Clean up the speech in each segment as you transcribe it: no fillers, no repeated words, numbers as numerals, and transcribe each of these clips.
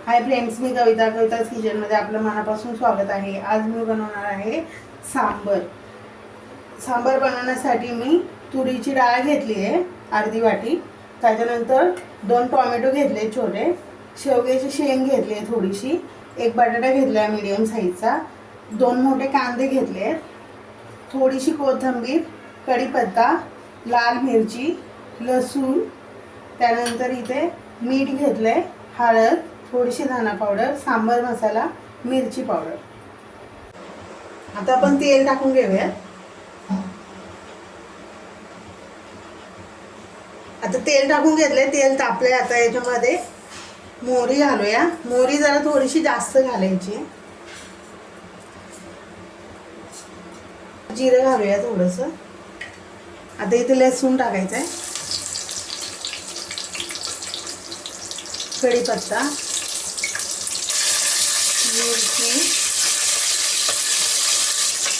Hi friends, मी कविताज किचनमध्ये आपलं मनापासून स्वागत आहे। आज मी बनवणार आहे सांबर। सांबर बनवण्यासाठी मी तुरीची डाळ घेतली आहे अर्धी वाटी, त्याच्यानंतर 2 टोमॅटो घेतले छोटे, शेवग्याची शेंग घेतली आहे थोडीशी, एक बटाटा घेतला आहे मीडियम साईजचा, 2 मोठे कांदे घेतले, थोडीशी कोथिंबीर, कढीपत्ता, लाल मिरची, लसूण, त्यानंतर इथे मीठ घेतले, हळद, थोडीशी धना पावडर, सांबर मसाला, मिरची पावडर। आता आपण तेल टाकून घेऊया। आता तेल टाकून घेतले, तेल तापले। आता याच्यामध्ये मोहरी घालूया। मोहरी जरा थोडीशी जास्त घालायची। जिरे घालूया थोडंसं। आता इथे लसूण टाकायचं आहे, कढीपत्ता, मिरची,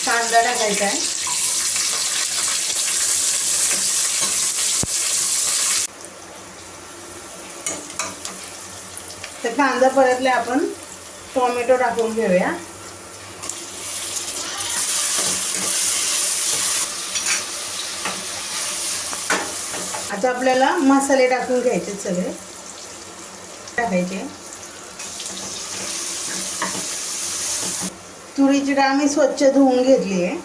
कांदा टाकायचा आहे, तर कांदा परतले आपण टोमॅटो टाकून घेऊया। आता आपल्याला मसाले टाकून घ्यायचे, सगळे टाकायचे। तुरीची डाळ मी स्वच्छ धुवून घेतली आहे।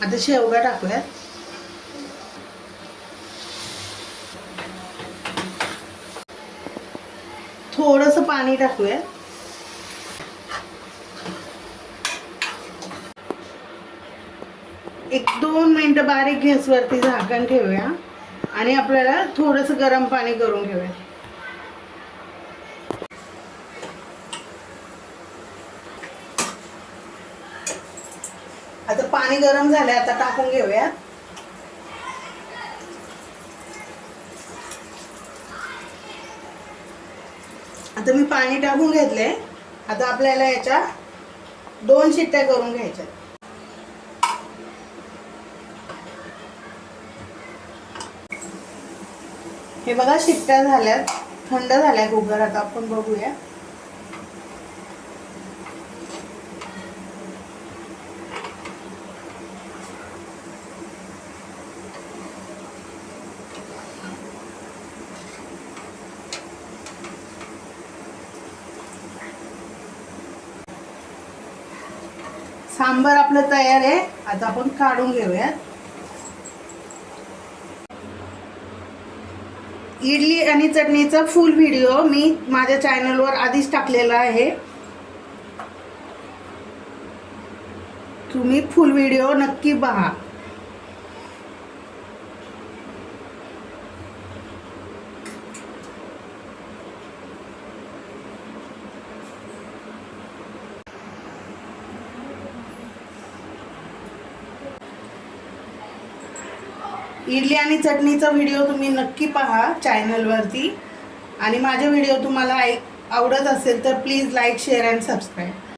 आता शेवगा टाकूया, थोडंसं पाणी टाकूया, एक 2 मिनिटं बारीक गॅसवरती झाकण ठेवूया आणि आपल्याला थोडंसं गरम पाणी करून घेऊया। आता पाणी गरम झाले, आता टाकून घेऊया। आता मी पाणी टाकून घेतले। आता आपल्याला याच्या 2 शिट्ट्या करून घ्यायच्या। हे बघा, शिट्ट्या झाल्यात, थंड झाल्या कुकर। आता आपण बघूया। सांबर आपलं तयार आहे। आता आपण काढून घेऊया। इडली आणि चटणीचा फुल व्हिडिओ मी माझ्या चॅनलवर आधीच टाकलेला आहे, तुम्ही फुल व्हिडिओ नक्की पहा। इडली आणि चटणीचा व्हिडिओ तुम्ही नक्की पहा चॅनलवरती, आणि माझे व्हिडिओ तुम्हाला आवडत असेल तर please like, share and subscribe.